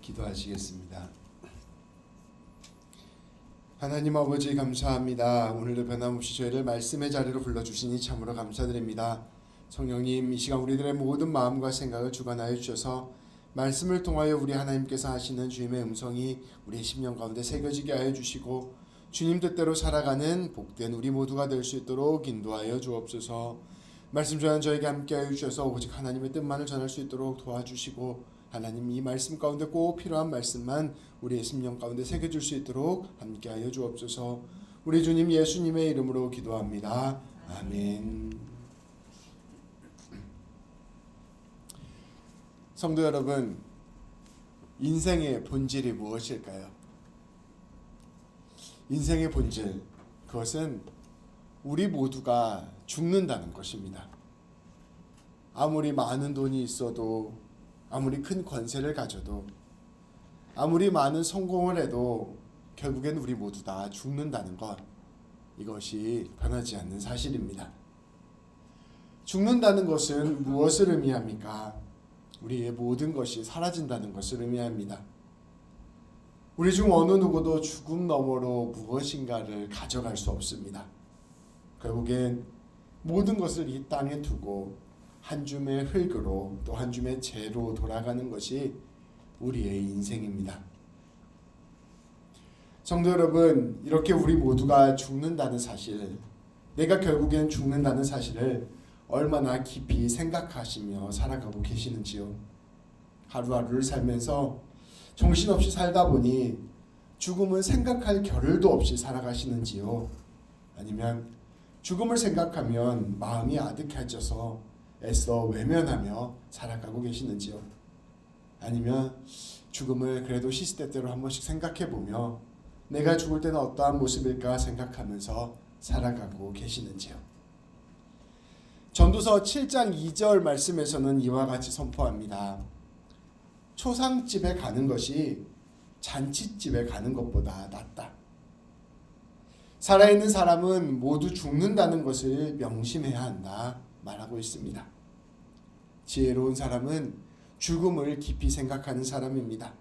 기도하시겠습니다. 하나님 아버지 감사합니다. 오늘도 변함없이 저희를 말씀의 자리로 불러주시니 참으로 감사드립니다. 성령님, 이 시간 우리들의 모든 마음과 생각을 주관하여 주셔서 말씀을 통하여 우리 하나님께서 하시는 주님의 음성이 우리의 심령 가운데 새겨지게 하여 주시고 주님 뜻대로 살아가는 복된 우리 모두가 될 수 있도록 인도하여 주옵소서. 말씀 전한 저에게 함께하여 주셔서 오직 하나님의 뜻만을 전할 수 있도록 도와주시고 하나님 이 말씀 가운데 꼭 필요한 말씀만 우리의 심령 가운데 새겨줄 수 있도록 함께하여 주옵소서. 우리 주님 예수님의 이름으로 기도합니다. 아멘. 성도 여러분, 인생의 본질이 무엇일까요? 인생의 본질, 그것은 우리 모두가 죽는다는 것입니다. 아무리 많은 돈이 있어도, 아무리 큰 권세를 가져도, 아무리 많은 성공을 해도 결국엔 우리 모두 다 죽는다는 것, 이것이 변하지 않는 사실입니다. 죽는다는 것은 무엇을 의미합니까? 우리의 모든 것이 사라진다는 것을 의미합니다. 우리 중 어느 누구도 죽음 너머로 무엇인가를 가져갈 수 없습니다. 결국엔 모든 것을 이 땅에 두고 한 줌의 흙으로 또 한 줌의 재로 돌아가는 것이 우리의 인생입니다. 성도 여러분, 이렇게 우리 모두가 죽는다는 사실, 내가 결국엔 죽는다는 사실을 얼마나 깊이 생각하시며 살아가고 계시는지요. 하루하루를 살면서 정신없이 살다 보니 죽음을 생각할 겨를도 없이 살아가시는지요. 아니면 죽음을 생각하면 마음이 아득해져서 애써 외면하며 살아가고 계시는지요. 아니면 죽음을 그래도 시시때때로 한 번씩 생각해보며 내가 죽을 때는 어떠한 모습일까 생각하면서 살아가고 계시는지요. 전도서 7장 2절 말씀에서는 이와 같이 선포합니다. 초상집에 가는 것이 잔치집에 가는 것보다 낫다. 살아있는 사람은 모두 죽는다는 것을 명심해야 한다 말하고 있습니다. 지혜로운 사람은 죽음을 깊이 생각하는 사람입니다.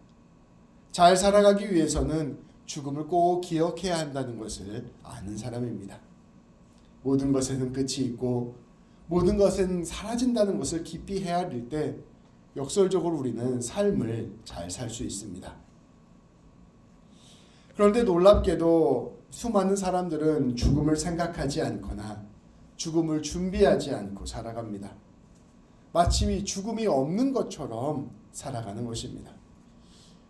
잘 살아가기 위해서는 죽음을 꼭 기억해야 한다는 것을 아는 사람입니다. 모든 것에는 끝이 있고 모든 것은 사라진다는 것을 깊이 헤아릴 때 역설적으로 우리는 삶을 잘 살 수 있습니다. 그런데 놀랍게도 수많은 사람들은 죽음을 생각하지 않거나 죽음을 준비하지 않고 살아갑니다. 마치 죽음이 없는 것처럼 살아가는 것입니다.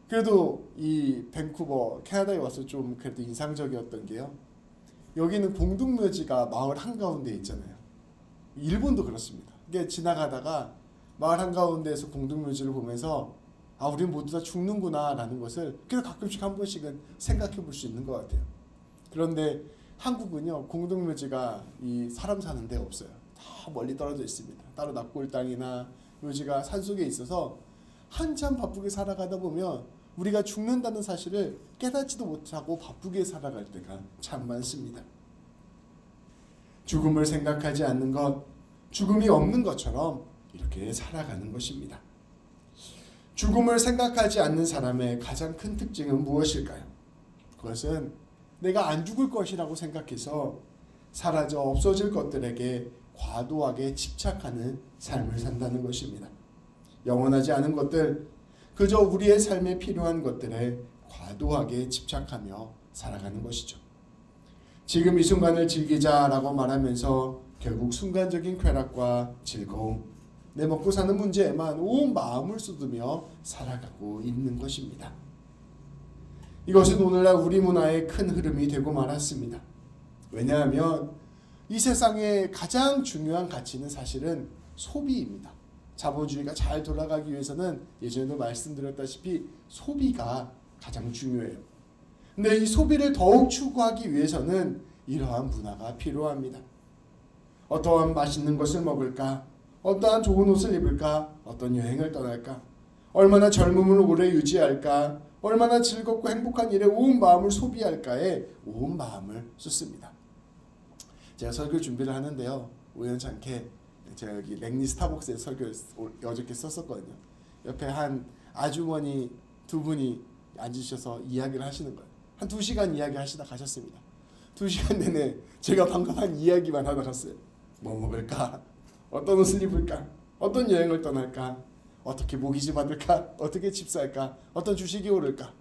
그래도 이 밴쿠버, 캐나다에 와서 좀 그래도 인상적이었던 게요. 여기는 공동묘지가 마을 한가운데 있잖아요. 일본도 그렇습니다. 이게 지나가다가 마을 한가운데에서 공동묘지를 보면서 아, 우리 모두 다 죽는구나 라는 것을 그래서 가끔씩 한 번씩은 생각해 볼 수 있는 것 같아요. 그런데 한국은요, 공동묘지가 이 사람 사는 데 없어요. 다 멀리 떨어져 있습니다. 따로 납골 땅이나 묘지가 산속에 있어서 한참 바쁘게 살아가다 보면 우리가 죽는다는 사실을 깨닫지도 못하고 바쁘게 살아갈 때가 참 많습니다. 죽음을 생각하지 않는 것, 죽음이 없는 것처럼 이렇게 살아가는 것입니다. 죽음을 생각하지 않는 사람의 가장 큰 특징은 무엇일까요? 그것은 내가 안 죽을 것이라고 생각해서 사라져 없어질 것들에게 과도하게 집착하는 삶을 산다는 것입니다. 영원하지 않은 것들, 그저 우리의 삶에 필요한 것들에 과도하게 집착하며 살아가는 것이죠. 지금 이 순간을 즐기자라고 말하면서 결국 순간적인 쾌락과 즐거움, 내 먹고 사는 문제에만 온 마음을 쏟으며 살아가고 있는 것입니다. 이것은 오늘날 우리 문화의 큰 흐름이 되고 말았습니다. 왜냐하면 이 세상의 가장 중요한 가치는 사실은 소비입니다. 자본주의가 잘 돌아가기 위해서는 예전에도 말씀드렸다시피 소비가 가장 중요해요. 근데 이 소비를 더욱 추구하기 위해서는 이러한 문화가 필요합니다. 어떠한 맛있는 것을 먹을까? 어떠한 좋은 옷을 입을까? 어떤 여행을 떠날까? 얼마나 젊음을 오래 유지할까? 얼마나 즐겁고 행복한 일에 온 마음을 소비할까에 온 마음을 쏟습니다. 제가 설교 준비를 하는데요. 우연찮게 제가 여기 랭리 스타벅스에서 설교 어저께 썼었거든요. 옆에 한 아주머니 두 분이 앉으셔서 이야기를 하시는 거예요. 한 2시간 이야기 하시다 가셨습니다. 2시간 내내 제가 방금 한 이야기만 하다 갔어요. 뭐 먹을까? 어떤 옷을 입을까? 어떤 여행을 떠날까? 어떻게 모기지 받을까? 어떻게 집 살까? 어떤 주식이 오를까?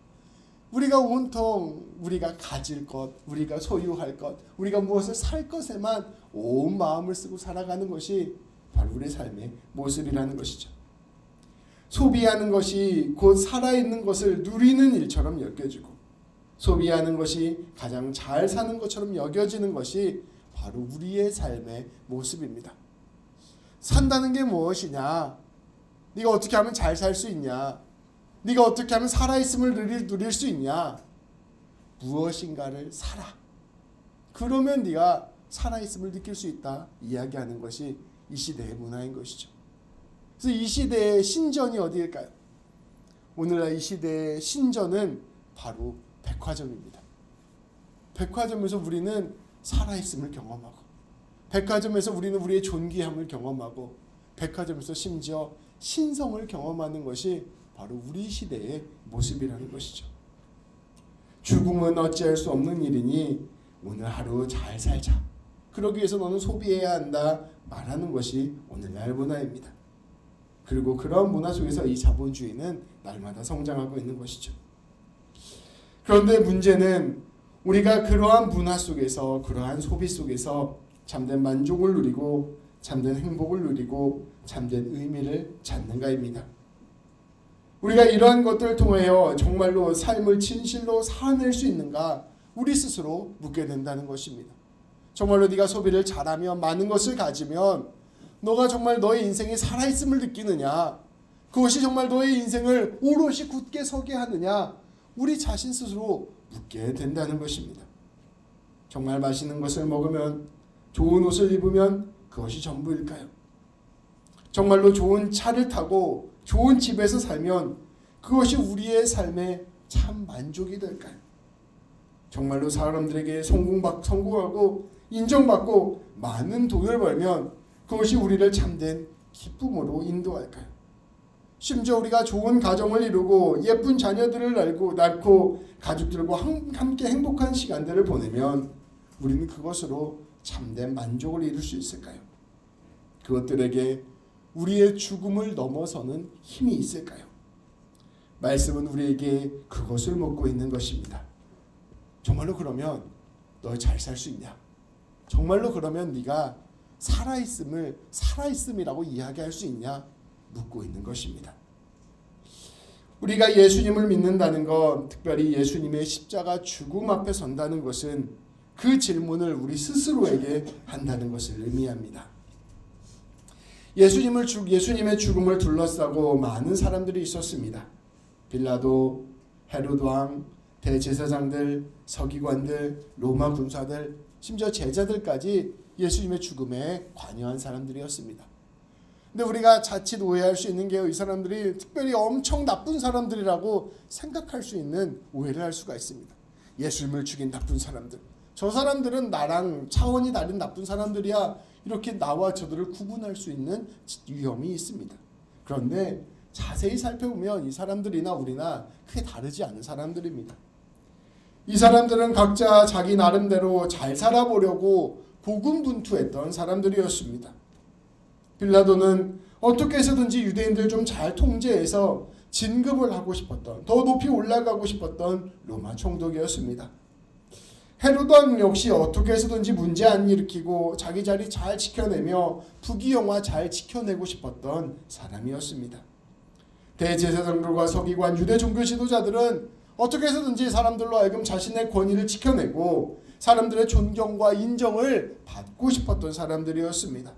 우리가 온통 우리가 가질 것, 우리가 소유할 것, 우리가 무엇을 살 것에만 온 마음을 쓰고 살아가는 것이 바로 우리의 삶의 모습이라는 것이죠. 소비하는 것이 곧 살아있는 것을 누리는 일처럼 여겨지고, 소비하는 것이 가장 잘 사는 것처럼 여겨지는 것이 바로 우리의 삶의 모습입니다. 산다는 게 무엇이냐? 네가 어떻게 하면 잘 살 수 있냐? 네가 어떻게 하면 살아있음을 누릴 수 있냐? 무엇인가를 사라. 그러면 네가 살아있음을 느낄 수 있다. 이야기하는 것이 이 시대의 문화인 것이죠. 그래서 이 시대의 신전이 어디일까요? 오늘날 이 시대의 신전은 바로 백화점입니다. 백화점에서 우리는 살아있음을 경험하고, 백화점에서 우리는 우리의 존귀함을 경험하고, 백화점에서 심지어 신성을 경험하는 것이 바로 우리 시대의 모습이라는 것이죠. 죽음은 어찌할 수 없는 일이니 오늘 하루 잘 살자. 그러기 위해서 너는 소비해야 한다 말하는 것이 오늘날 문화입니다. 그리고 그런 문화 속에서 이 자본주의는 날마다 성장하고 있는 것이죠. 그런데 문제는 우리가 그러한 문화 속에서, 그러한 소비 속에서 참된 만족을 누리고 참된 행복을 누리고 참된 의미를 찾는가입니다. 우리가 이러한 것들을 통하여 정말로 삶을 진실로 살아낼 수 있는가, 우리 스스로 묻게 된다는 것입니다. 정말로 네가 소비를 잘하며 많은 것을 가지면 너가 정말 너의 인생이 살아있음을 느끼느냐, 그것이 정말 너의 인생을 오롯이 굳게 서게 하느냐, 우리 자신 스스로 묻게 된다는 것입니다. 정말 맛있는 것을 먹으면, 좋은 옷을 입으면 그것이 전부일까요? 정말로 좋은 차를 타고 좋은 집에서 살면 그것이 우리의 삶의 참 만족이 될까요? 정말로 사람들에게 성공하고 인정받고 많은 돈을 벌면 그것이 우리를 참된 기쁨으로 인도할까요? 심지어 우리가 좋은 가정을 이루고 예쁜 자녀들을 낳고 가족들과 함께 행복한 시간들을 보내면 우리는 그것으로 참된 만족을 이룰 수 있을까요? 그것들에게 우리의 죽음을 넘어서는 힘이 있을까요? 말씀은 우리에게 그것을 묻고 있는 것입니다. 정말로 그러면 너 잘 살 수 있냐? 정말로 그러면 네가 살아있음이라고 이야기할 수 있냐? 묻고 있는 것입니다. 우리가 예수님을 믿는다는 것, 특별히 예수님의 십자가 죽음 앞에 선다는 것은 그 질문을 우리 스스로에게 한다는 것을 의미합니다. 예수님의 죽음을 둘러싸고 많은 사람들이 있었습니다. 빌라도, 헤롯 왕, 대제사장들, 서기관들, 로마 군사들, 심지어 제자들까지 예수님의 죽음에 관여한 사람들이었습니다. 근데 우리가 자칫 오해할 수 있는 게, 이 사람들이 특별히 엄청 나쁜 사람들이라고 생각할 수 있는 오해를 할 수가 있습니다. 예수님을 죽인 나쁜 사람들, 저 사람들은 나랑 차원이 다른 나쁜 사람들이야, 이렇게 나와 저들을 구분할 수 있는 위험이 있습니다. 그런데 자세히 살펴보면 이 사람들이나 우리나 크게 다르지 않은 사람들입니다. 이 사람들은 각자 자기 나름대로 잘 살아보려고 고군분투했던 사람들이었습니다. 빌라도는 어떻게 해서든지 유대인들 좀 잘 통제해서 진급을 하고 싶었던, 더 높이 올라가고 싶었던 로마 총독이었습니다. 헤롯 왕 역시 어떻게 해서든지 문제 안 일으키고 자기 자리 잘 지켜내며 부귀영화 잘 지켜내고 싶었던 사람이었습니다. 대제사장들과 서기관, 유대 종교 지도자들은 어떻게 해서든지 사람들로 하여금 자신의 권위를 지켜내고 사람들의 존경과 인정을 받고 싶었던 사람들이었습니다.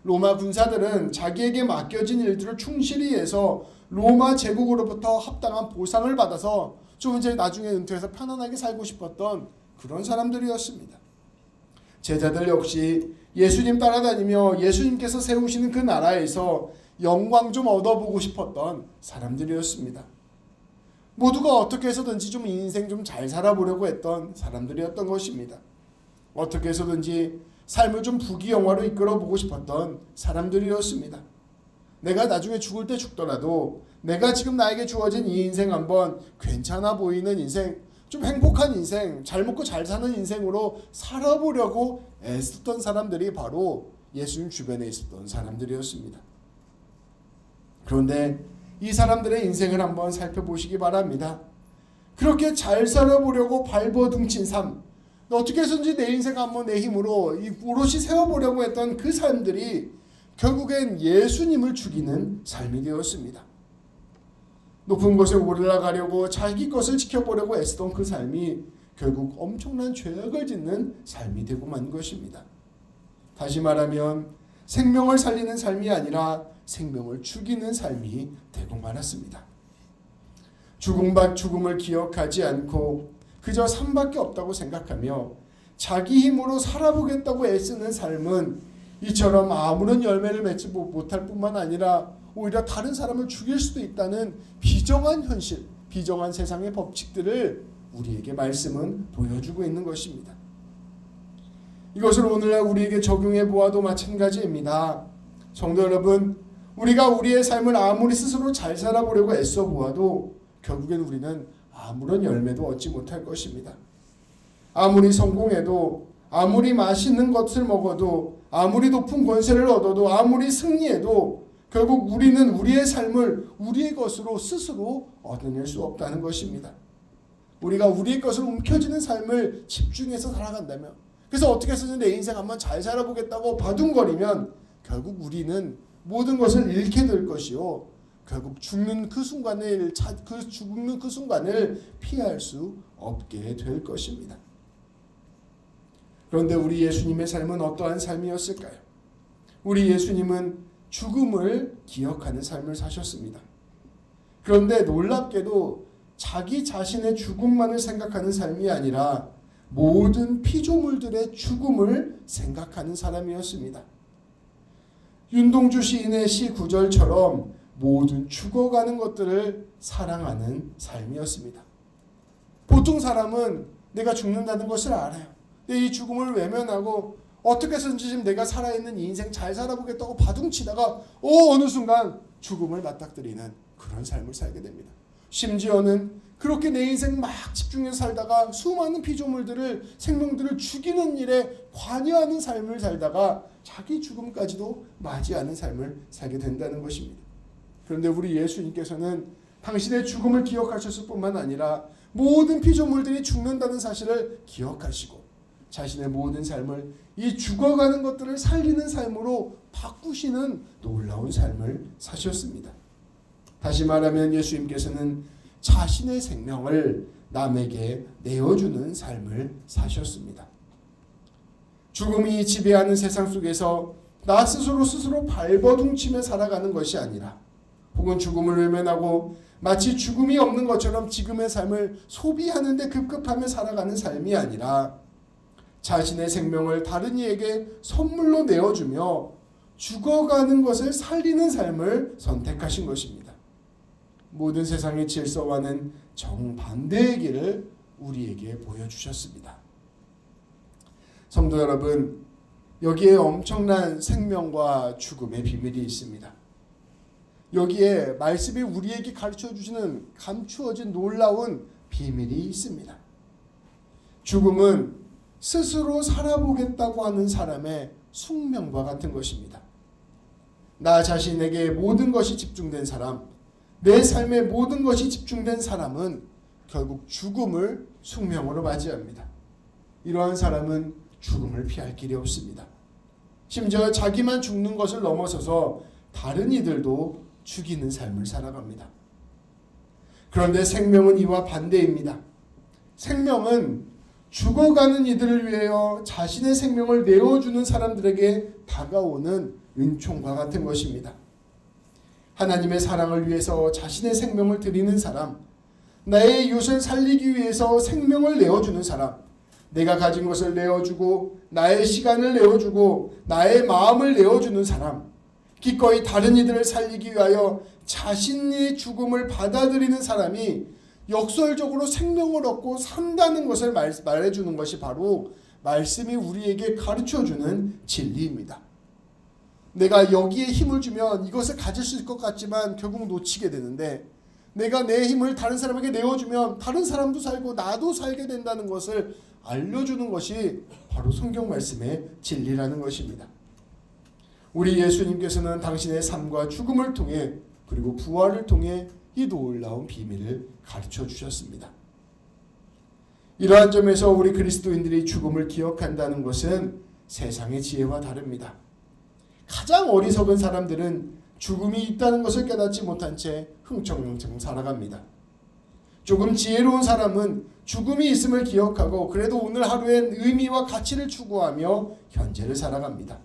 로마 군사들은 자기에게 맡겨진 일들을 충실히 해서 로마 제국으로부터 합당한 보상을 받아서 좀 이제 나중에 은퇴해서 편안하게 살고 싶었던 그런 사람들이었습니다. 제자들 역시 예수님 따라다니며 예수님께서 세우시는 그 나라에서 영광 좀 얻어보고 싶었던 사람들이었습니다. 모두가 어떻게 해서든지 좀 인생 좀 잘 살아보려고 했던 사람들이었던 것입니다. 어떻게 해서든지 삶을 좀 부귀영화로 이끌어보고 싶었던 사람들이었습니다. 내가 나중에 죽을 때 죽더라도 내가 지금 나에게 주어진 이 인생 한번 괜찮아 보이는 인생, 좀 행복한 인생, 잘 먹고 잘 사는 인생으로 살아보려고 애썼던 사람들이 바로 예수님 주변에 있었던 사람들이었습니다. 그런데 이 사람들의 인생을 한번 살펴보시기 바랍니다. 그렇게 잘 살아보려고 발버둥친 삶, 어떻게 해서든지 내 인생 한번 내 힘으로 오롯이 세워보려고 했던 그 삶들이 결국엔 예수님을 죽이는 삶이 되었습니다. 높은 곳에 올라가려고 자기 것을 지켜보려고 애쓰던 그 삶이 결국 엄청난 죄악을 짓는 삶이 되고 만 것입니다. 다시 말하면 생명을 살리는 삶이 아니라 생명을 죽이는 삶이 되고 말았습니다. 죽음을 기억하지 않고 그저 삶밖에 없다고 생각하며 자기 힘으로 살아보겠다고 애쓰는 삶은 이처럼 아무런 열매를 맺지 못할 뿐만 아니라 오히려 다른 사람을 죽일 수도 있다는 비정한 현실, 비정한 세상의 법칙들을 우리에게 말씀은 보여주고 있는 것입니다. 이것을 오늘날 우리에게 적용해 보아도 마찬가지입니다. 성도 여러분, 우리가 우리의 삶을 아무리 스스로 잘 살아보려고 애써 보아도 결국엔 우리는 아무런 열매도 얻지 못할 것입니다. 아무리 성공해도, 아무리 맛있는 것을 먹어도, 아무리 높은 권세를 얻어도, 아무리 승리해도 결국 우리는 우리의 삶을 우리의 것으로 스스로 얻어낼 수 없다는 것입니다. 우리가 우리의 것을 움켜쥐는 삶을 집중해서 살아간다면, 그래서 어떻게 해서든 내 인생 한번 잘 살아보겠다고 바둥거리면 결국 우리는 모든 것을 잃게 될 것이요, 결국 죽는 그 순간을 피할 수 없게 될 것입니다. 그런데 우리 예수님의 삶은 어떠한 삶이었을까요? 우리 예수님은 죽음을 기억하는 삶을 사셨습니다. 그런데 놀랍게도 자기 자신의 죽음만을 생각하는 삶이 아니라 모든 피조물들의 죽음을 생각하는 사람이었습니다. 윤동주 시인의 시 구절처럼 모든 죽어가는 것들을 사랑하는 삶이었습니다. 보통 사람은 내가 죽는다는 것을 알아요. 근데 이 죽음을 외면하고 어떻게 해서든지 지금 내가 살아있는 이 인생 잘 살아보겠다고 바둥치다가 어느 순간 죽음을 맞닥뜨리는 그런 삶을 살게 됩니다. 심지어는 그렇게 내 인생 막 집중해서 살다가 수많은 피조물들을, 생명들을 죽이는 일에 관여하는 삶을 살다가 자기 죽음까지도 맞이하는 삶을 살게 된다는 것입니다. 그런데 우리 예수님께서는 당신의 죽음을 기억하셨을 뿐만 아니라 모든 피조물들이 죽는다는 사실을 기억하시고 자신의 모든 삶을 이 죽어가는 것들을 살리는 삶으로 바꾸시는 놀라운 삶을 사셨습니다. 다시 말하면 예수님께서는 자신의 생명을 남에게 내어주는 삶을 사셨습니다. 죽음이 지배하는 세상 속에서 나 스스로 발버둥치며 살아가는 것이 아니라, 혹은 죽음을 외면하고 마치 죽음이 없는 것처럼 지금의 삶을 소비하는 데 급급하며 살아가는 삶이 아니라 자신의 생명을 다른 이에게 선물로 내어주며 죽어가는 것을 살리는 삶을 선택하신 것입니다. 모든 세상의 질서와는 정반대의 길을 우리에게 보여주셨습니다. 성도 여러분, 여기에 엄청난 생명과 죽음의 비밀이 있습니다. 여기에 말씀이 우리에게 가르쳐주시는 감추어진 놀라운 비밀이 있습니다. 죽음은 스스로 살아보겠다고 하는 사람의 숙명과 같은 것입니다. 나 자신에게 모든 것이 집중된 사람, 내 삶에 모든 것이 집중된 사람은 결국 죽음을 숙명으로 맞이합니다. 이러한 사람은 죽음을 피할 길이 없습니다. 심지어 자기만 죽는 것을 넘어서서 다른 이들도 죽이는 삶을 살아갑니다. 그런데 생명은 이와 반대입니다. 생명은 죽어가는 이들을 위하여 자신의 생명을 내어주는 사람들에게 다가오는 은총과 같은 것입니다. 하나님의 사랑을 위해서 자신의 생명을 드리는 사람, 나의 이웃을 살리기 위해서 생명을 내어주는 사람, 내가 가진 것을 내어주고 나의 시간을 내어주고 나의 마음을 내어주는 사람, 기꺼이 다른 이들을 살리기 위하여 자신의 죽음을 받아들이는 사람이 역설적으로 생명을 얻고 산다는 것을 말해주는 것이 바로 말씀이 우리에게 가르쳐주는 진리입니다. 내가 여기에 힘을 주면 이것을 가질 수 있을 것 같지만 결국 놓치게 되는데, 내가 내 힘을 다른 사람에게 내어주면 다른 사람도 살고 나도 살게 된다는 것을 알려주는 것이 바로 성경 말씀의 진리라는 것입니다. 우리 예수님께서는 당신의 삶과 죽음을 통해 그리고 부활을 통해 이 놀라운 비밀을 가르쳐 주셨습니다. 이러한 점에서 우리 그리스도인들이 죽음을 기억한다는 것은 세상의 지혜와 다릅니다. 가장 어리석은 사람들은 죽음이 있다는 것을 깨닫지 못한 채 흥청망청 살아갑니다. 조금 지혜로운 사람은 죽음이 있음을 기억하고 그래도 오늘 하루엔 의미와 가치를 추구하며 현재를 살아갑니다.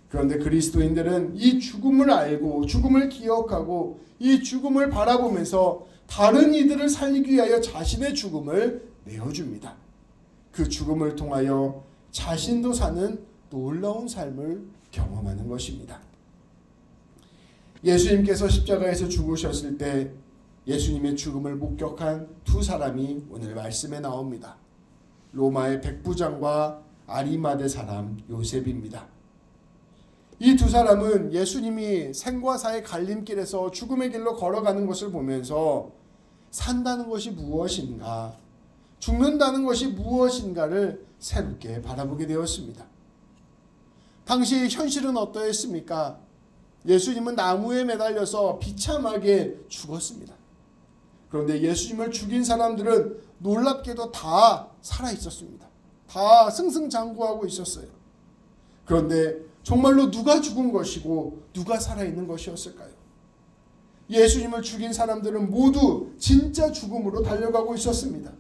그런데 그리스도인들은 이 죽음을 알고 죽음을 기억하고 이 죽음을 바라보면서 다른 이들을 살리기 위하여 자신의 죽음을 내어줍니다. 그 죽음을 통하여 자신도 사는 놀라운 삶을 경험하는 것입니다. 예수님께서 십자가에서 죽으셨을 때 예수님의 죽음을 목격한 두 사람이 오늘 말씀에 나옵니다. 로마의 백부장과 아리마대 사람 요셉입니다. 이 두 사람은 예수님이 생과 사의 갈림길에서 죽음의 길로 걸어가는 것을 보면서 산다는 것이 무엇인가, 죽는다는 것이 무엇인가를 새롭게 바라보게 되었습니다. 당시 현실은 어떠했습니까? 예수님은 나무에 매달려서 비참하게 죽었습니다. 그런데 예수님을 죽인 사람들은 놀랍게도 다 살아 있었습니다. 다 승승장구하고 있었어요. 그런데 정말로 누가 죽은 것이고 누가 살아있는 것이었을까요? 예수님을 죽인 사람들은 모두 진짜 죽음으로 달려가고 있었습니다.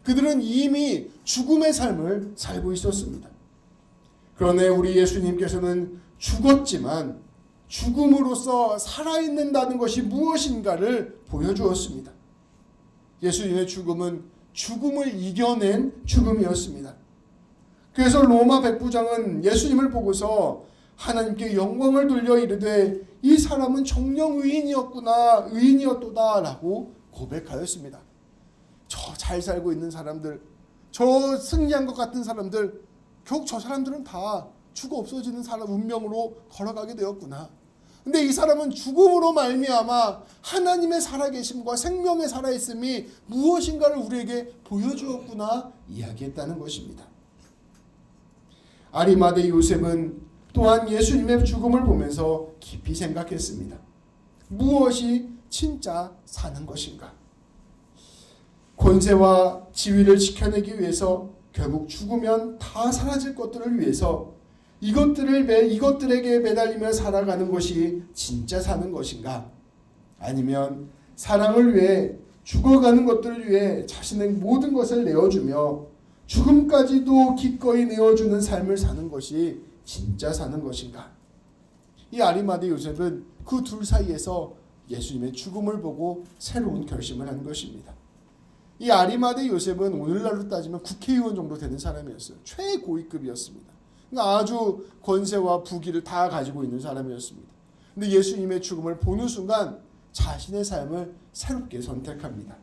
그들은 이미 죽음의 삶을 살고 있었습니다. 그러나 우리 예수님께서는 죽었지만 죽음으로써 살아있는다는 것이 무엇인가를 보여주었습니다. 예수님의 죽음은 죽음을 이겨낸 죽음이었습니다. 그래서 로마 백부장은 예수님을 보고서 하나님께 영광을 돌려 이르되 이 사람은 정녕 의인이었구나, 의인이었도다 라고 고백하였습니다. 저 잘 살고 있는 사람들, 저 승리한 것 같은 사람들, 결국 저 사람들은 다 죽어 없어지는 사람 운명으로 걸어가게 되었구나. 근데 이 사람은 죽음으로 말미암아 하나님의 살아계심과 생명의 살아있음이 무엇인가를 우리에게 보여주었구나 이야기했다는 것입니다. 아리마대 요셉은 또한 예수님의 죽음을 보면서 깊이 생각했습니다. 무엇이 진짜 사는 것인가? 권세와 지위를 지켜내기 위해서 결국 죽으면 다 사라질 것들을 위해서 이것들에게 매달리며 살아가는 것이 진짜 사는 것인가? 아니면 사랑을 위해 죽어가는 것들을 위해 자신의 모든 것을 내어주며 죽음까지도 기꺼이 내어주는 삶을 사는 것이 진짜 사는 것인가? 이 아리마대 요셉은 그 둘 사이에서 예수님의 죽음을 보고 새로운 결심을 한 것입니다. 이 아리마대 요셉은 오늘날로 따지면 국회의원 정도 되는 사람이었어요. 최고위급이었습니다. 그러니까 아주 권세와 부귀를 다 가지고 있는 사람이었습니다. 근데 예수님의 죽음을 보는 순간 자신의 삶을 새롭게 선택합니다.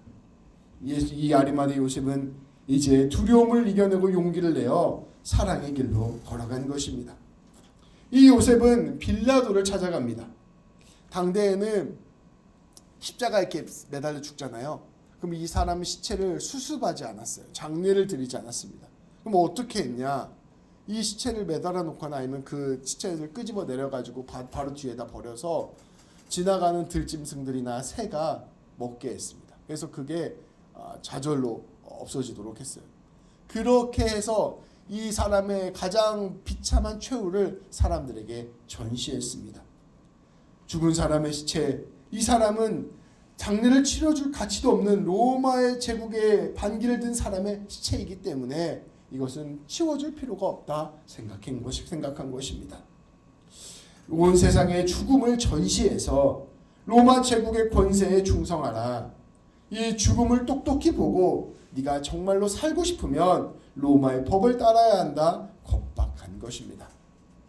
이 아리마대 요셉은 이제 두려움을 이겨내고 용기를 내어 사랑의 길로 걸어간 것입니다. 이 요셉은 빌라도를 찾아갑니다. 당대에는 십자가에 이렇게 매달려 죽잖아요. 그럼 이 사람 시체를 수습하지 않았어요. 장례를 드리지 않았습니다. 그럼 어떻게 했냐? 이 시체를 매달아 놓거나 아니면 그 시체를 끄집어 내려가지고 바로 뒤에다 버려서 지나가는 들짐승들이나 새가 먹게 했습니다. 그래서 그게 좌절로 없어지도록 했어요. 그렇게 해서 이 사람의 가장 비참한 최후를 사람들에게 전시했습니다. 죽은 사람의 시체, 이 사람은 장례를 치러줄 가치도 없는 로마의 제국의 반기를 든 사람의 시체이기 때문에 이것은 치워줄 필요가 없다 생각한 것입니다. 온 세상의 죽음을 전시해서 로마 제국의 권세에 충성하라. 이 죽음을 똑똑히 보고 네가 정말로 살고 싶으면 로마의 법을 따라야 한다. 겁박한 것입니다.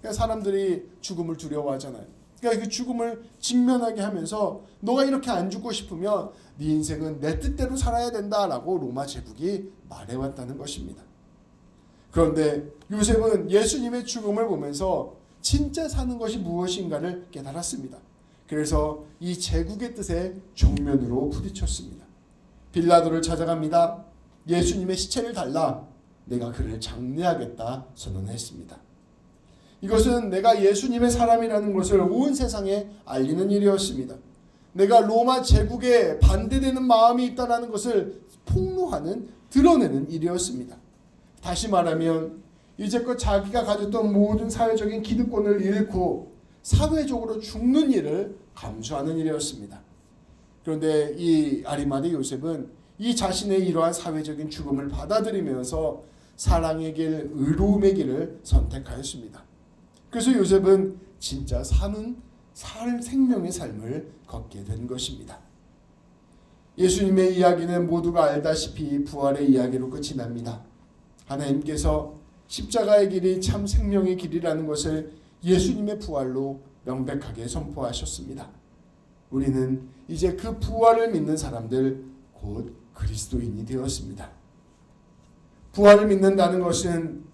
그러니까 사람들이 죽음을 두려워하잖아요. 그러니까 그 죽음을 직면하게 하면서 너가 이렇게 안 죽고 싶으면 네 인생은 내 뜻대로 살아야 된다라고 로마 제국이 말해왔다는 것입니다. 그런데 요셉은 예수님의 죽음을 보면서 진짜 사는 것이 무엇인가를 깨달았습니다. 그래서 이 제국의 뜻에 정면으로 부딪혔습니다. 빌라도를 찾아갑니다. 예수님의 시체를 달라, 내가 그를 장례하겠다 선언했습니다. 이것은 내가 예수님의 사람이라는 것을 온 세상에 알리는 일이었습니다. 내가 로마 제국에 반대되는 마음이 있다는 것을 폭로하는, 드러내는 일이었습니다. 다시 말하면 이제껏 자기가 가졌던 모든 사회적인 기득권을 잃고 사회적으로 죽는 일을 감수하는 일이었습니다. 그런데 이 아리마대 요셉은 이 자신의 이러한 사회적인 죽음을 받아들이면서 사랑의 길, 의로움의 길을 선택하였습니다. 그래서 요셉은 진짜 사는 생명의 삶을 걷게 된 것입니다. 예수님의 이야기는 모두가 알다시피 부활의 이야기로 끝이 납니다. 하나님께서 십자가의 길이 참 생명의 길이라는 것을 예수님의 부활로 명백하게 선포하셨습니다. 우리는 이제 그 부활을 믿는 사람들, 곧 그리스도인이 되었습니다. 부활을 믿는다는 것은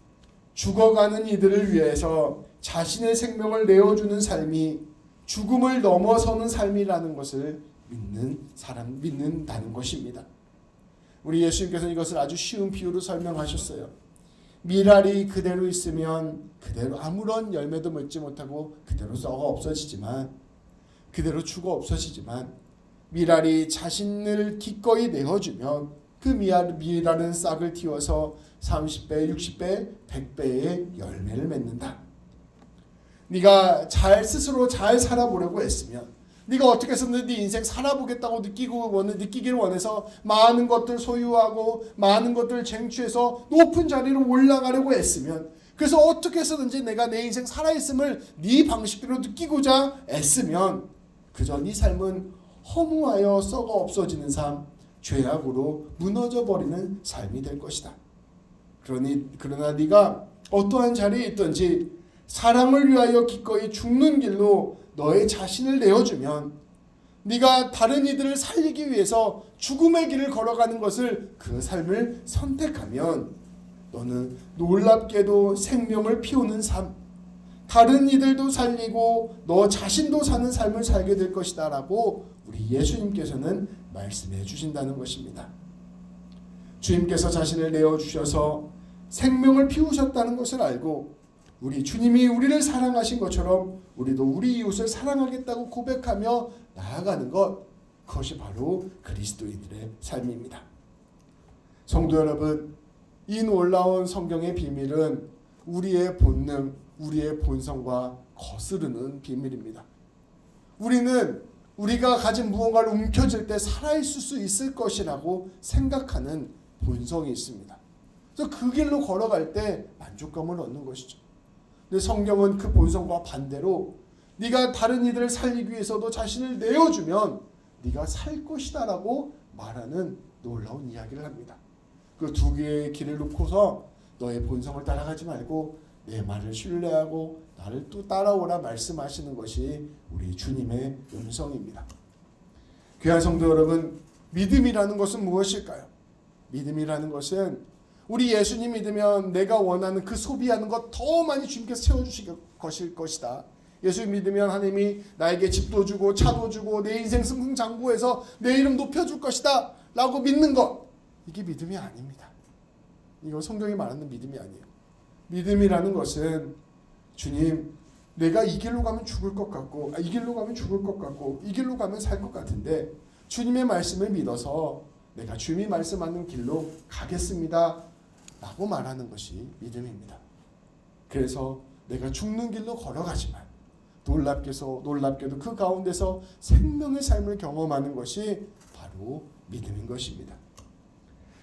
죽어가는 이들을 위해서 자신의 생명을 내어주는 삶이 죽음을 넘어서는 삶이라는 것을 믿는다는 것입니다. 우리 예수님께서는 이것을 아주 쉬운 비유로 설명하셨어요. 밀알이 그대로 있으면 그대로 아무런 열매도 맺지 못하고 그대로 썩어 없어지지만, 그대로 죽어 없어지지만, 밀알이 자신을 기꺼이 내어주면 그 밀알은 싹을 틔워서 30배, 60배, 100배의 열매를 맺는다. 네가 스스로 잘 살아보려고 했으면, 네가 어떻게 해서든 네 인생 살아보겠다고 느끼기를 원해서 많은 것들 소유하고 많은 것들 쟁취해서 높은 자리로 올라가려고 했으면, 그래서 어떻게 해서든지 내가 내 인생 살아있음을 네 방식대로 느끼고자 애쓰면 그저 네 삶은 허무하여 썩어 없어지는 삶, 죄악으로 무너져버리는 삶이 될 것이다. 그러나 네가 어떠한 자리에 있든지 사랑을 위하여 기꺼이 죽는 길로 너의 자신을 내어주면, 네가 다른 이들을 살리기 위해서 죽음의 길을 걸어가는 것을, 그 삶을 선택하면 너는 놀랍게도 생명을 피우는 삶, 다른 이들도 살리고 너 자신도 사는 삶을 살게 될 것이다 라고 우리 예수님께서는 말씀해 주신다는 것입니다. 주님께서 자신을 내어주셔서 생명을 피우셨다는 것을 알고 우리 주님이 우리를 사랑하신 것처럼 우리도 우리 이웃을 사랑하겠다고 고백하며 나아가는 것, 그것이 바로 그리스도인들의 삶입니다. 성도 여러분, 이 놀라운 성경의 비밀은 우리의 본능, 우리의 본성과 거스르는 비밀입니다. 우리는 우리가 가진 무언가를 움켜쥘 때 살아있을 수 있을 것이라고 생각하는 본성이 있습니다. 그래서 그 길로 걸어갈 때 만족감을 얻는 것이죠. 근데 성경은 그 본성과 반대로 네가 다른 이들을 살리기 위해서도 자신을 내어주면 네가 살 것이다 라고 말하는 놀라운 이야기를 합니다. 그 두 개의 길을 놓고서 너의 본성을 따라가지 말고 내 말을 신뢰하고 나를 또 따라오라 말씀하시는 것이 우리 주님의 음성입니다. 귀한 성도 여러분, 믿음이라는 것은 무엇일까요? 믿음이라는 것은 우리 예수님 믿으면 내가 원하는 그 소비하는 것 더 많이 주님께서 채워주실 것이다. 예수님 믿으면 하나님이 나에게 집도 주고 차도 주고 내 인생 승승장구해서 내 이름 높여줄 것이다 라고 믿는 것, 이게 믿음이 아닙니다. 이거 성경이 말하는 믿음이 아니에요. 믿음이라는 것은 주님, 내가 이 길로 가면 죽을 것 같고 이 길로 가면 죽을 것 같고 이 길로 가면 살 것 같은데 주님의 말씀을 믿어서 내가 주님이 말씀하는 길로 가겠습니다 라고 말하는 것이 믿음입니다. 그래서 내가 죽는 길로 걸어가지만 놀랍게도 그 가운데서 생명의 삶을 경험하는 것이 바로 믿음인 것입니다.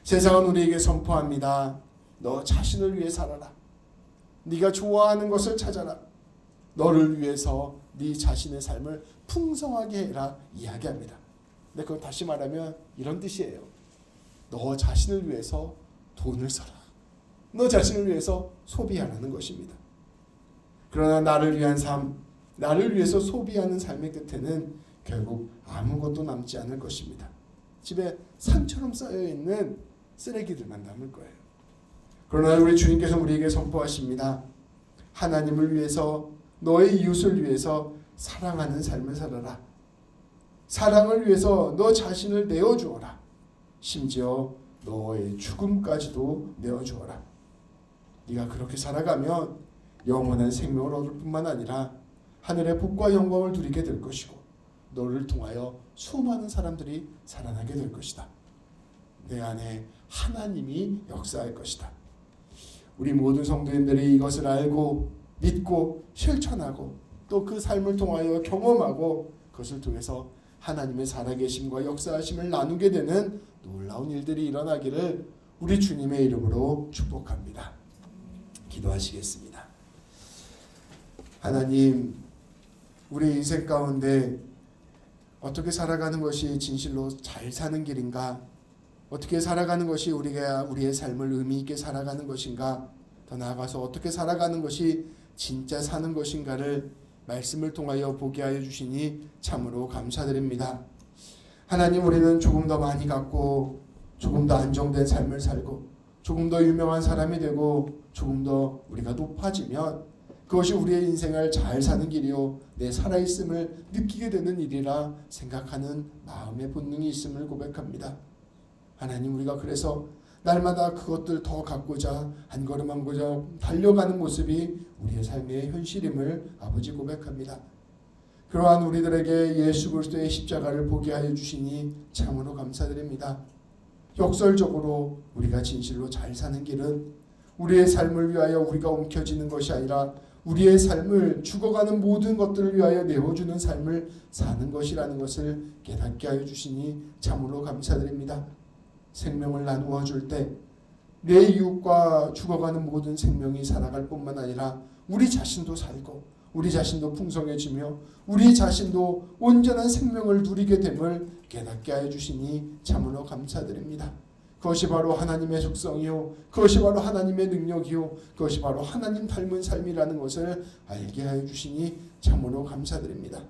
세상은 우리에게 선포합니다. 너 자신을 위해 살아라. 네가 좋아하는 것을 찾아라. 너를 위해서 네 자신의 삶을 풍성하게 해라 이야기합니다. 근데 그건 다시 말하면 이런 뜻이에요. 너 자신을 위해서 돈을 써라. 너 자신을 위해서 소비하라는 것입니다. 그러나 나를 위한 삶, 나를 위해서 소비하는 삶의 끝에는 결국 아무것도 남지 않을 것입니다. 집에 산처럼 쌓여있는 쓰레기들만 남을 거예요. 그러나 우리 주님께서 우리에게 선포하십니다. 하나님을 위해서 너의 이웃을 위해서 사랑하는 삶을 살아라. 사랑을 위해서 너 자신을 내어주어라. 심지어 너의 죽음까지도 내어주어라. 네가 그렇게 살아가면 영원한 생명을 얻을 뿐만 아니라 하늘의 복과 영광을 누리게 될 것이고 너를 통하여 수많은 사람들이 살아나게 될 것이다. 내 안에 하나님이 역사할 것이다. 우리 모든 성도님들이 이것을 알고 믿고 실천하고 또 그 삶을 통하여 경험하고 그것을 통해서 하나님의 살아계심과 역사하심을 나누게 되는 놀라운 일들이 일어나기를 우리 주님의 이름으로 축복합니다. 기도하시겠습니다. 하나님, 우리 인생 가운데 어떻게 살아가는 것이 진실로 잘 사는 길인가? 어떻게 살아가는 것이 우리의 삶을 의미 있게 살아가는 것인가? 더 나아가서 어떻게 살아가는 것이 진짜 사는 것인가를 말씀을 통하여 보게 하여 주시니 참으로 감사드립니다. 하나님, 우리는 조금 더 많이 갖고 조금 더 안정된 삶을 살고 조금 더 유명한 사람이 되고 조금 더 우리가 높아지면 그것이 우리의 인생을 잘 사는 길이요 내 살아있음을 느끼게 되는 일이라 생각하는 마음의 본능이 있음을 고백합니다. 하나님, 우리가 그래서 날마다 그것들 더 갖고자 한 걸음 한 걸음 달려가는 모습이 우리의 삶의 현실임을 아버지 고백합니다. 그러한 우리들에게 예수 그리스도의 십자가를 보게 하여 주시니 참으로 감사드립니다. 역설적으로 우리가 진실로 잘 사는 길은 우리의 삶을 위하여 우리가 움켜쥐는 것이 아니라 우리의 삶을 죽어가는 모든 것들을 위하여 내어주는 삶을 사는 것이라는 것을 깨닫게 하여 주시니 참으로 감사드립니다. 생명을 나누어 줄 때 내 이웃과 죽어가는 모든 생명이 살아갈 뿐만 아니라 우리 자신도 살고 우리 자신도 풍성해지며 우리 자신도 온전한 생명을 누리게 됨을 깨닫게 하여 주시니 참으로 감사드립니다. 그것이 바로 하나님의 속성이요 그것이 바로 하나님의 능력이요 그것이 바로 하나님 닮은 삶이라는 것을 알게 하여 주시니 참으로 감사드립니다.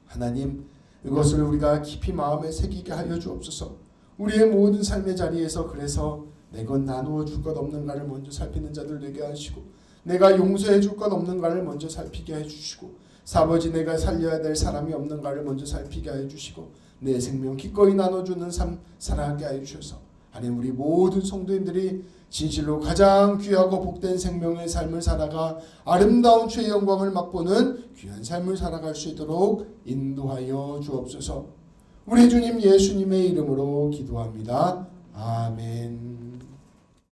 하나님, 이것을 우리가 깊이 마음에 새기게 하여 주옵소서. 우리의 모든 삶의 자리에서 그래서 내 것 나누어 줄 것 없는가를 먼저 살피는 자들 되게 하시고 내가 용서해 줄 것 없는가를 먼저 살피게 해주시고 아버지, 내가 살려야 될 사람이 없는가를 먼저 살피게 해주시고 내 생명 기꺼이 나눠주는 삶 살아가게 해주셔서 하나님, 우리 모든 성도님들이 진실로 가장 귀하고 복된 생명의 삶을 살아가 아름다운 주의 영광을 맛보는 귀한 삶을 살아갈 수 있도록 인도하여 주옵소서. 우리 주님 예수님의 이름으로 기도합니다. 아멘.